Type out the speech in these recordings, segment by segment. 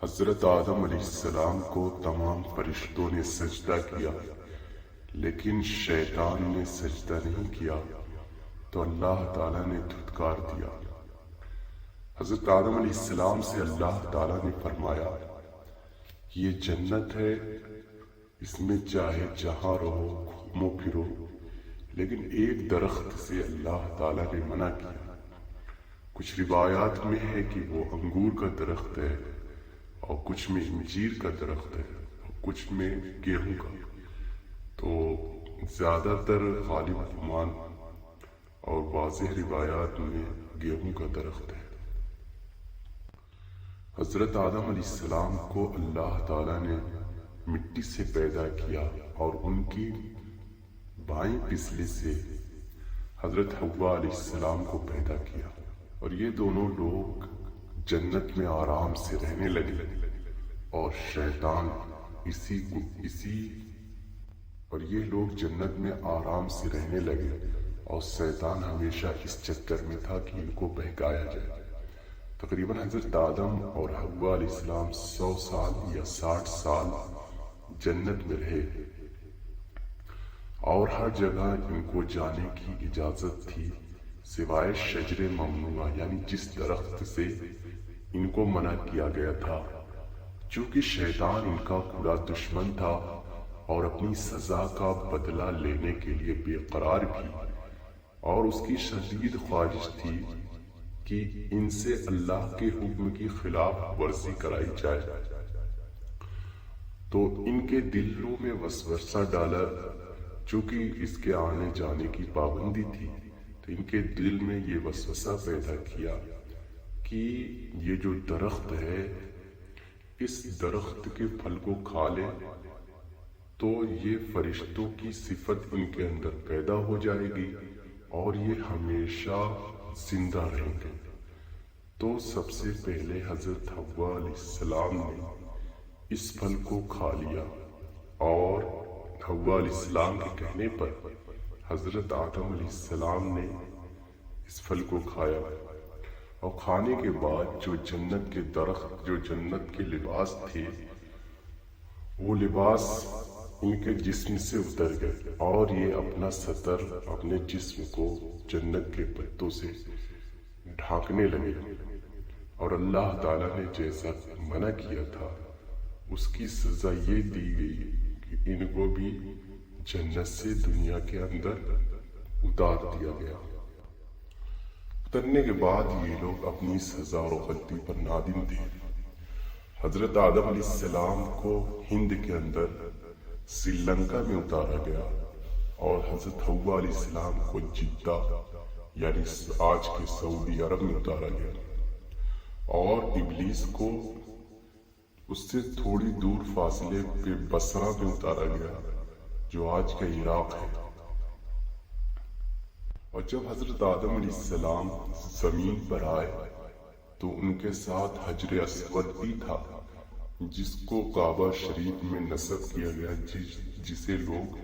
حضرت آدم علیہ السلام کو تمام فرشتوں نے سجدہ کیا، لیکن شیطان نے سجدہ نہیں کیا تو اللہ تعالیٰ نے دھتکار دیا۔ حضرت آدم علیہ السلام سے اللہ تعالیٰ نے فرمایا، یہ جنت ہے، اس میں چاہے جہاں رہو، گھومو پھرو، لیکن ایک درخت سے اللہ تعالیٰ نے منع کیا۔ کچھ روایات میں ہے کہ وہ انگور کا درخت ہے، اور کچھ میں انجیر کا درخت ہے، اور کچھ میں گیہوں کا۔ تو زیادہ تر غالب گمان اور واضح روایات میں گیہوں کا درخت ہے۔ حضرت آدم علیہ السلام کو اللہ تعالیٰ نے مٹی سے پیدا کیا، اور ان کی بائیں پسلی سے حضرت حوا علیہ السلام کو پیدا کیا، اور یہ دونوں لوگ جنت میں آرام سے رہنے لگے، اور شیطان اور یہ لوگ جنت میں آرام سے رہنے لگے، اور شیطان ہمیشہ اس چکر میں تھا کہ ان کو بہکایا جائے۔ تقریباً حضرت آدم اور حوا علیہ السلام 100 سال یا 60 سال جنت میں رہے، اور ہر جگہ ان کو جانے کی اجازت تھی سوائے شجر ممنوعہ، یعنی جس درخت سے ان کو منع کیا گیا تھا۔ چونکہ شیطان ان کا برا دشمن تھا اور اپنی سزا کا بدلہ لینے کے لیے بے قرار بھی، اور اس کی شدید خواہش تھی کہ ان سے اللہ کے حکم کی خلاف ورزی کرائی جائے، تو ان کے دلوں میں وسوسہ ڈالا۔ چونکہ اس کے آنے جانے کی پابندی تھی، تو ان کے دل میں یہ وسوسہ پیدا کیا کہ یہ جو درخت ہے، اس درخت کے پھل کو کھا لے تو یہ فرشتوں کی صفت ان کے اندر پیدا ہو جائے گی، اور یہ ہمیشہ زندہ رہیں گے۔ تو سب سے پہلے حضرت حوا علیہ السلام نے اس پھل کو کھا لیا، اور حوا علیہ السلام کے کہنے پر حضرت آدم علیہ السلام نے اس پھل کو کھایا، اور کھانے کے بعد جو جنت کے درخت، جو جنت کے لباس تھے، وہ لباس ان کے جسم سے اتر گئے، اور یہ اپنا سطر اپنے جسم کو جنت کے پتوں سے ڈھانکنے لگے، اور اللہ تعالیٰ نے جیسا منع کیا تھا اس کی سزا یہ دی گئی کہ ان کو بھی جنت سے دنیا کے اندر اتار دیا گیا۔ اترنے کے بعد یہ لوگ اپنی سزا اور غلطی پر نادم تھے۔ حضرت آدم علیہ السلام کو ہند کے اندر سری لنکا میں اتارا گیا، اور حضرت حوا علیہ السلام کو جدہ یعنی آج کے سعودی عرب میں اتارا گیا، اور ابلیس کو اس سے تھوڑی دور فاصلے پہ بصرہ میں اتارا گیا، جو آج کا عراق ہے۔ اور جب حضرت آدم علیہ السلام زمین پر آئے تو ان کے ساتھ حجر اسود بھی تھا، جس کو کعبہ شریف میں نصب کیا گیا، جسے لوگ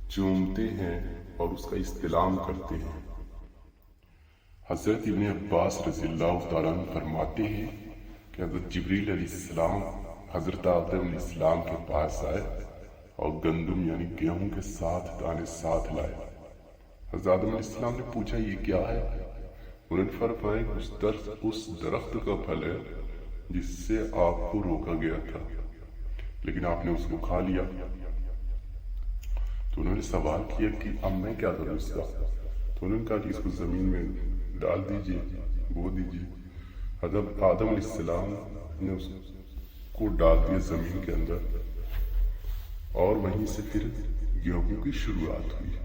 چومتے ہیں اور اس کا استلام کرتے ہیں۔ حضرت ابن عباس رضی اللہ تعالیٰ عنہ فرماتے ہیں کہ حضرت جبریل علیہ السلام حضرت آدم علیہ السلام کے پاس آئے، اور گندم یعنی گیہوں کے 7 دانے ساتھ لائے۔ حضرت آدم علیہ السلام نے پوچھا یہ کیا ہے؟ انہوں نے فرمایا اس درخت کا پھل ہے جس سے آپ کو روکا گیا تھا، لیکن آپ نے اس کو کھا لیا۔ تو انہوں نے سوال کیا کہ اب میں کیا کروں اس کا؟ تو انہوں نے کہا کہ اس کو زمین میں ڈال دیجئے، بو دیجئے۔ حضرت آدم علیہ السلام نے اس کو ڈال دیا زمین کے اندر، اور وہیں سے پھر گیہوں کی شروعات ہوئی۔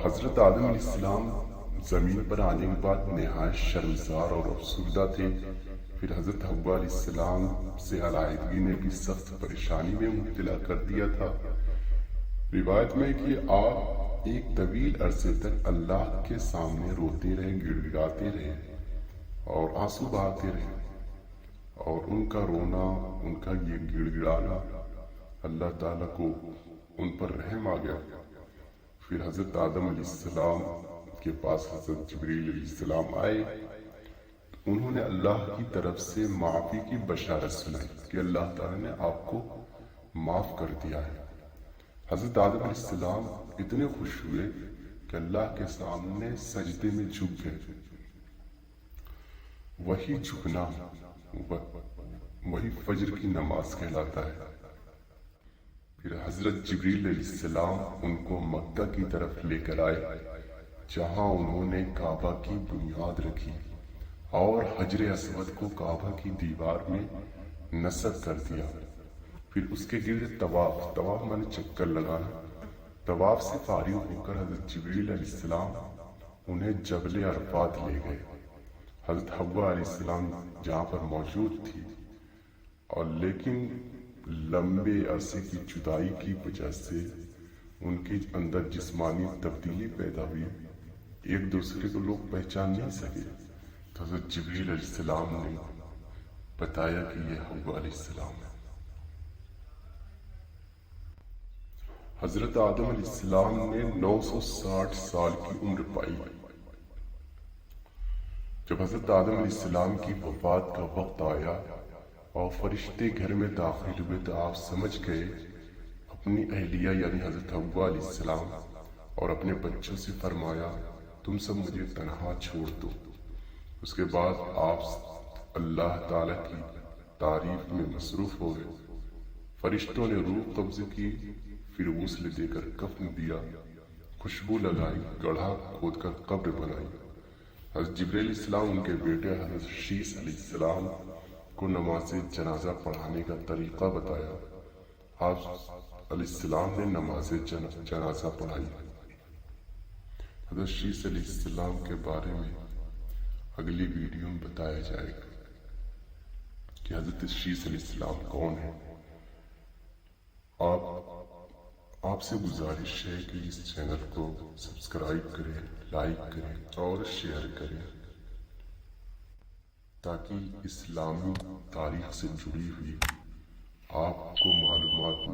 حضرت آدم علیہ السلام زمین پر آنے کے بعد نہایت شرمسار اور افسردہ تھے۔ پھر حضرت حوا علیہ السلام سے علیحدگی نے بھی سخت پریشانی میں مبتلا کر دیا تھا۔ روایت میں کہ آپ ایک طویل عرصے تک اللہ کے سامنے روتے رہے، گڑ گڑاتے رہے اور آنسو بہاتے رہے، اور ان کا رونا، ان کا یہ گڑ گڑانا، اللہ تعالیٰ کو ان پر رحم آ گیا۔ پھر حضرت آدم علیہ السلام کے پاس حضرت جبریل علیہ السلام آئے، انہوں نے اللہ کی طرف سے معافی کی بشارت سنائی کہ اللہ تعالیٰ نے آپ کو معاف کر دیا ہے۔ حضرت آدم علیہ السلام اتنے خوش ہوئے کہ اللہ کے سامنے سجدے میں جھک گئے۔ وہی جھکنا وہی فجر کی نماز کہلاتا ہے۔ پھر حضرت جبریل علیہ السلام ان کو مکہ کی طرف لے کر آئے، جہاں انہوں نے کعبہ کی بنیاد رکھی اور حجر اسود کو کعبہ کی دیوار میں نصب کر دیا۔ پھر اس کے گرد طواف میں چکر لگانا۔ طواف سے فارغ ہو کر حضرت جبریل علیہ السلام انہیں جبل عرفات لے گئے۔ حضرت حوا علیہ السلام جہاں پر موجود تھی، اور لیکن لمبے عرصے کی جدائی کی وجہ سے ان کے اندر جسمانی تبدیلی پیدا ہوئی، ایک دوسرے کو لوگ پہچان نہیں سکے۔ تو حضرت جبریل علیہ السلام نے بتایا کہ یہ حوا علیہ السلام ہے۔ حضرت آدم علیہ السلام نے 960 سال کی عمر پائی۔ جب حضرت آدم علیہ السلام کی وفات کا وقت آیا اور فرشتے گھر میں داخل ہوئے تو آپ سمجھ گئے، اپنی اہلیہ یعنی حضرت حوا علیہ السلام اور اپنے بچوں سے فرمایا، تم سب مجھے تنہا چھوڑ دو۔ اس کے بعد آپ اللہ تعالیٰ کی تعریف میں مصروف ہو گئے۔ فرشتوں نے روح قبض کی، پھر غسل دے کر کفن دیا، خوشبو لگائی، گڑھا کھود کر قبر بنائی۔ حضرت جبریل علیہ السلام ان کے بیٹے حضرت شیس علیہ السلام کو نماز جنازہ پڑھانے کا طریقہ بتایا۔ آپ علیہ السلام نے نماز جنازہ پڑھائی۔ حضرت شیس علیہ السلام کے بارے میں اگلی ویڈیو میں بتایا جائے گا کہ حضرت شیس علیہ السلام کون ہے۔ آپ سے گزارش ہے کہ اس چینل کو سبسکرائب کریں، لائک کریں اور شیئر کریں، تاکہ اسلامی تاریخ سے جڑی ہوئی آپ کو معلومات